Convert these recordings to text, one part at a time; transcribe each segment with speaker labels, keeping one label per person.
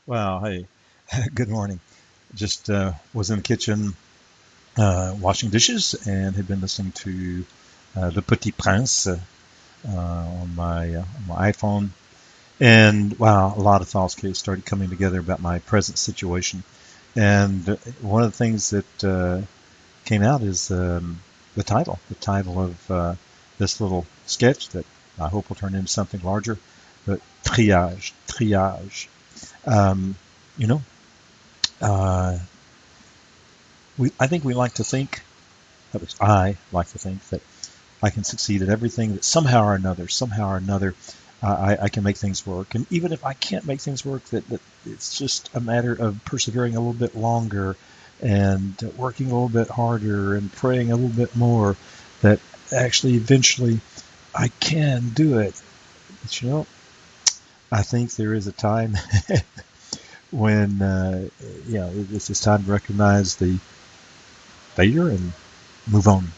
Speaker 1: Well, hey, good morning. Just was in the kitchen washing dishes and had been listening to Le Petit Prince on my iPhone. And wow, a lot of thoughts started coming together about my present situation. And one of the things that came out is the title of this little sketch that I hope will turn into something larger. But triage. Um, you know, uh, I think we like to think, at least I like to think, that I can succeed at everything, that somehow or another, I can make things work. And even if I can't make things work, that it's just a matter of persevering a little bit longer and working a little bit harder and praying a little bit more, that actually eventually I can do it. But I think there is a time when, it's time to recognize the failure and move on.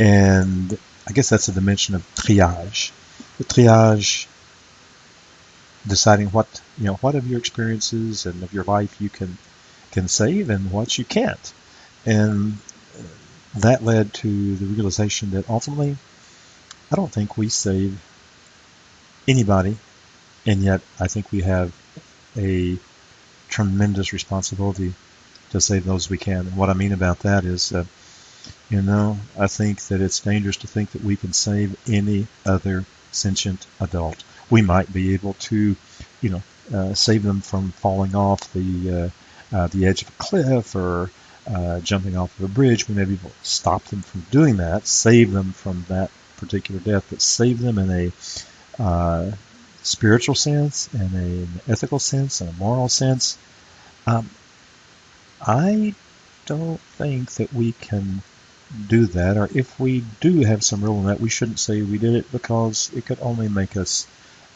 Speaker 1: And I guess that's a dimension of triage. The triage, deciding what of your experiences and of your life you can save and what you can't. And that led to the realization that ultimately, I don't think we save anybody, and yet I think we have a tremendous responsibility to save those we can. And what I mean about that is, I think that it's dangerous to think that we can save any other sentient adult. We might be able to, save them from falling off the edge of a cliff or jumping off of a bridge. We may be able to stop them from doing that, save them from that particular death, but save them in a spiritual sense, and an ethical sense, and a moral sense. Um, I don't think that we can do that, or if we do have some role in that, we shouldn't say we did it, because it could only make us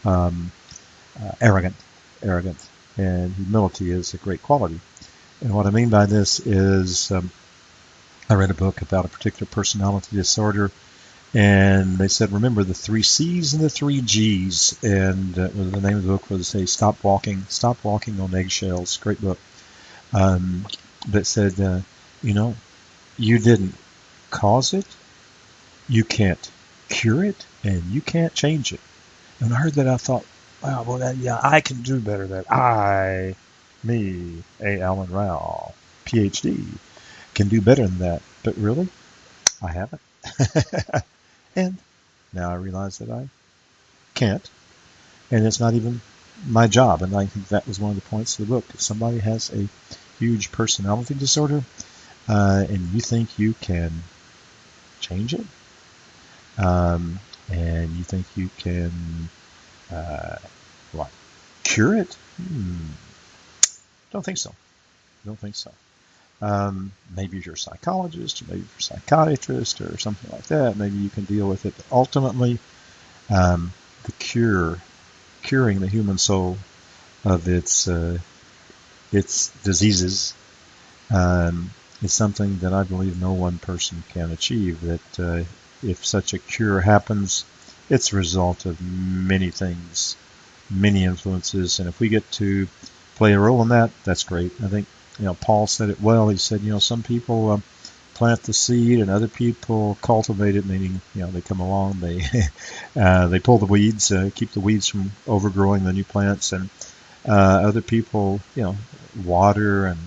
Speaker 1: um, arrogant. Arrogant, and humility is a great quality. And what I mean by this is, I read a book about a particular personality disorder, and they said, remember the three C's and the three G's. And the name of the book was, say, Stop Walking on Eggshells. Great book. That said, you didn't cause it, you can't cure it, and you can't change it. And when I heard that, I thought, wow, well, I can do better than that. Me, A. Allen Rao, PhD, can do better than that. But really, I haven't. And now I realize that I can't, and it's not even my job. And I think that was one of the points of the book. If somebody has a huge personality disorder, and you think you can change it, and you think you can, uh, what, cure it? Don't think so. Don't think so. Maybe if you're a psychologist, or maybe if you're a psychiatrist, or something like that, maybe you can deal with it. But ultimately, the curing the human soul of its diseases, is something that I believe no one person can achieve. That if such a cure happens, it's a result of many things, many influences, and if we get to play a role in that, that's great. I think Paul said it well. He said, some people plant the seed and other people cultivate it, meaning they come along, they they pull the weeds, keep the weeds from overgrowing the new plants, and other people water, and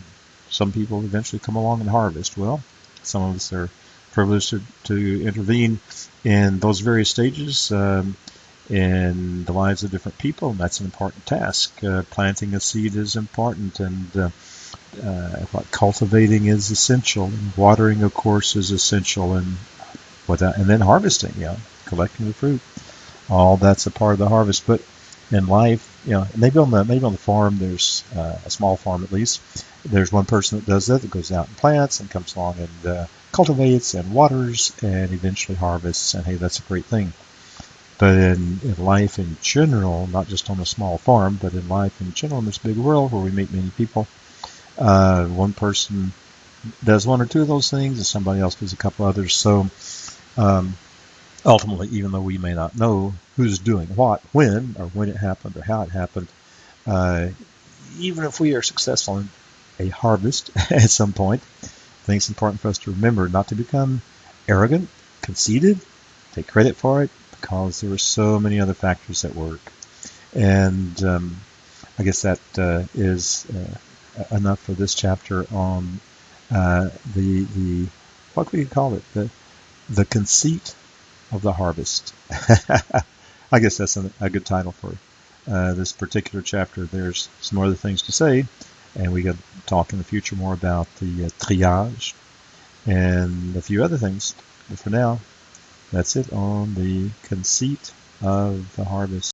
Speaker 1: some people eventually come along and harvest. Well, some of us are privileged to intervene in those various stages in the lives of different people, and that's an important task. Planting a seed is important, and cultivating is essential, and watering, of course, is essential, and then harvesting, collecting the fruit. All that's a part of the harvest. But in life, maybe on the farm, there's a small farm at least. There's one person that does that goes out and plants and comes along and cultivates and waters and eventually harvests. And hey, that's a great thing. But in life in general, not just on a small farm, but in life in general, in this big world where we meet many people, one person does one or two of those things, and somebody else does a couple others. So ultimately, even though we may not know who's doing what, when, or when it happened, or how it happened, uh, even if we are successful in a harvest at some point, I think it's important for us to remember not to become arrogant, conceited, take credit for it, because there were so many other factors at work. And I guess that is enough for this chapter on the what we call it, the conceit of the harvest. I guess that's a good title for this particular chapter. There's some other things to say, and we got to talk in the future more about the triage and a few other things. But for now, that's it on the conceit of the harvest.